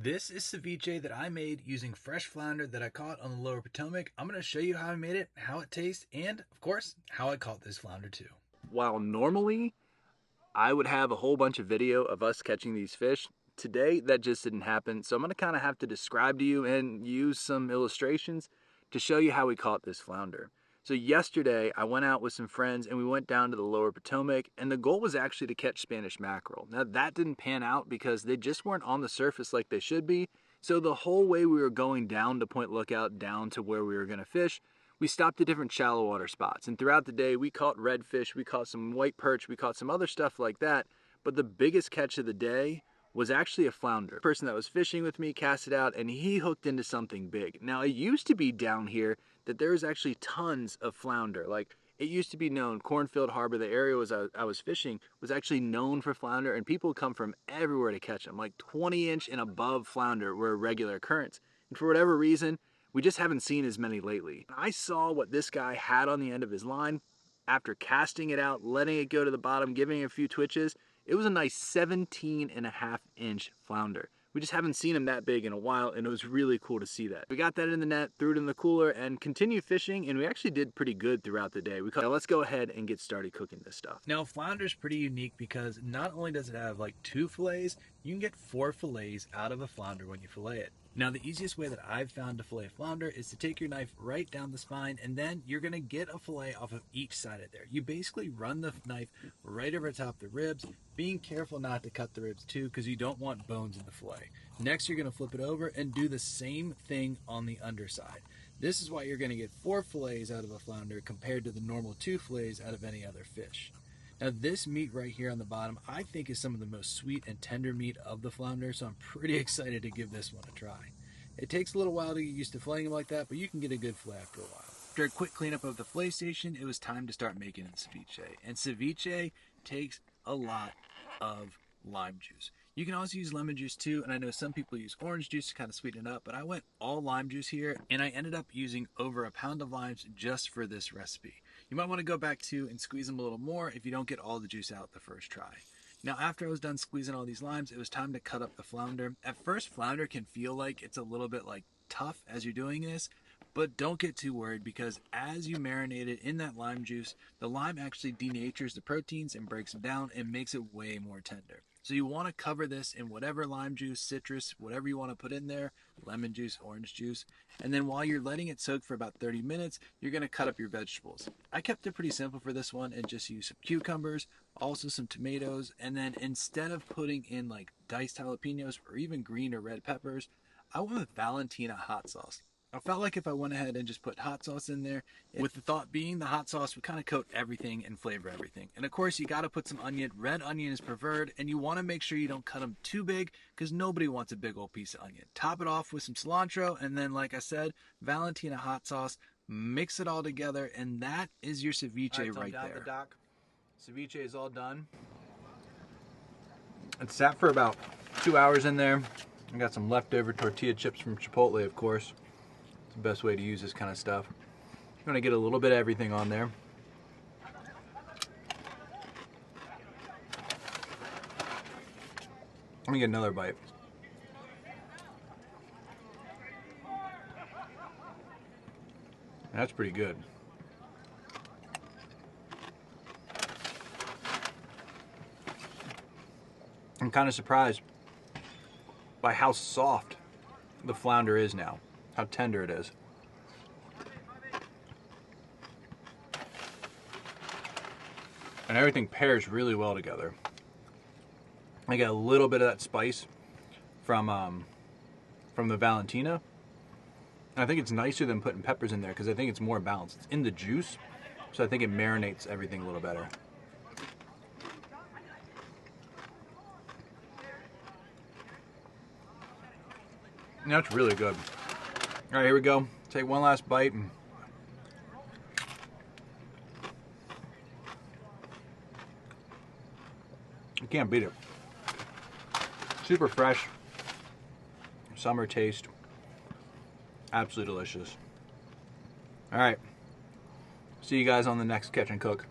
This is ceviche that I made using fresh flounder that I caught on the lower Potomac. I'm going to show you how I made it, how it tastes, and of course, how I caught this flounder too. While normally I would have a whole bunch of video of us catching these fish, today that just didn't happen. So I'm going to kind of have to describe to you and use some illustrations to show you how we caught this flounder. So yesterday I went out with some friends and we went down to the lower Potomac, and the goal was actually to catch Spanish mackerel. Now that didn't pan out because they just weren't on the surface like they should be. So the whole way we were going down to Point Lookout, down to where we were going to fish, we stopped at different shallow water spots. And throughout the day we caught redfish, we caught some white perch, we caught some other stuff like that. But the biggest catch of the day was actually a flounder. The person that was fishing with me cast it out and he hooked into something big. Now it used to be down here that there was actually tons of flounder. Like it used to be known, Cornfield Harbor, the area I was fishing, was actually known for flounder, and people come from everywhere to catch them. Like 20-inch and above flounder were a regular occurrence. And for whatever reason, we just haven't seen as many lately. I saw what this guy had on the end of his line. After casting it out, letting it go to the bottom, giving it a few twitches, it was a nice 17.5-inch flounder. We just haven't seen him that big in a while, and it was really cool to see that. We got that in the net, threw it in the cooler, and continued fishing, and we actually did pretty good throughout the day. Now let's go ahead and get started cooking this stuff. Now flounder's pretty unique because not only does it have like 2 fillets, you can get 4 fillets out of a flounder when you fillet it. Now the easiest way that I've found to fillet flounder is to take your knife right down the spine, and then you're going to get a fillet off of each side of there. You basically run the knife right over top the ribs, being careful not to cut the ribs too because you don't want bones in the fillet. Next you're going to flip it over and do the same thing on the underside. This is why you're going to get 4 fillets out of a flounder compared to the normal 2 fillets out of any other fish. Now this meat right here on the bottom I think is some of the most sweet and tender meat of the flounder, so I'm pretty excited to give this one a try. It takes a little while to get used to filleting them like that, but you can get a good fillet after a while. After a quick cleanup of the fillet station, it was time to start making ceviche. And ceviche takes a lot of lime juice. You can also use lemon juice too, and I know some people use orange juice to kind of sweeten it up, but I went all lime juice here, and I ended up using over a pound of limes just for this recipe. You might want to go back to and squeeze them a little more if you don't get all the juice out the first try. Now after I was done squeezing all these limes, it was time to cut up the flounder. At first, flounder can feel like it's a little bit like tough as you're doing this, but don't get too worried because as you marinate it in that lime juice, the lime actually denatures the proteins and breaks them down and makes it way more tender. So you want to cover this in whatever lime juice, citrus, whatever you want to put in there, lemon juice, orange juice. And then while you're letting it soak for about 30 minutes, you're going to cut up your vegetables. I kept it pretty simple for this one and just used some cucumbers, also some tomatoes, and then instead of putting in like diced jalapenos or even green or red peppers, I went with Valentina hot sauce. I felt like if I went ahead and just put hot sauce in there, with the thought being the hot sauce would kind of coat everything and flavor everything. And of course you got to put some onion. Red onion is preferred, and you want to make sure you don't cut them too big because nobody wants a big old piece of onion. Top it off with some cilantro, and then like I said, Valentina hot sauce. Mix it all together, and that is your ceviche right there. The dock. Ceviche is all done. It sat for about 2 hours in there. I got some leftover tortilla chips from Chipotle, of course. It's the best way to use this kind of stuff. I'm gonna get a little bit of everything on there. Let me get another bite. That's pretty good. I'm kind of surprised by how soft the flounder is now, how tender it is. And everything pairs really well together. I get a little bit of that spice from the Valentina. And I think it's nicer than putting peppers in there because I think it's more balanced. It's in the juice, so I think it marinates everything a little better. And that's really good. All right, here we go. Take one last bite. And you can't beat it. Super fresh. Summer taste. Absolutely delicious. All right. See you guys on the next Catch and Cook.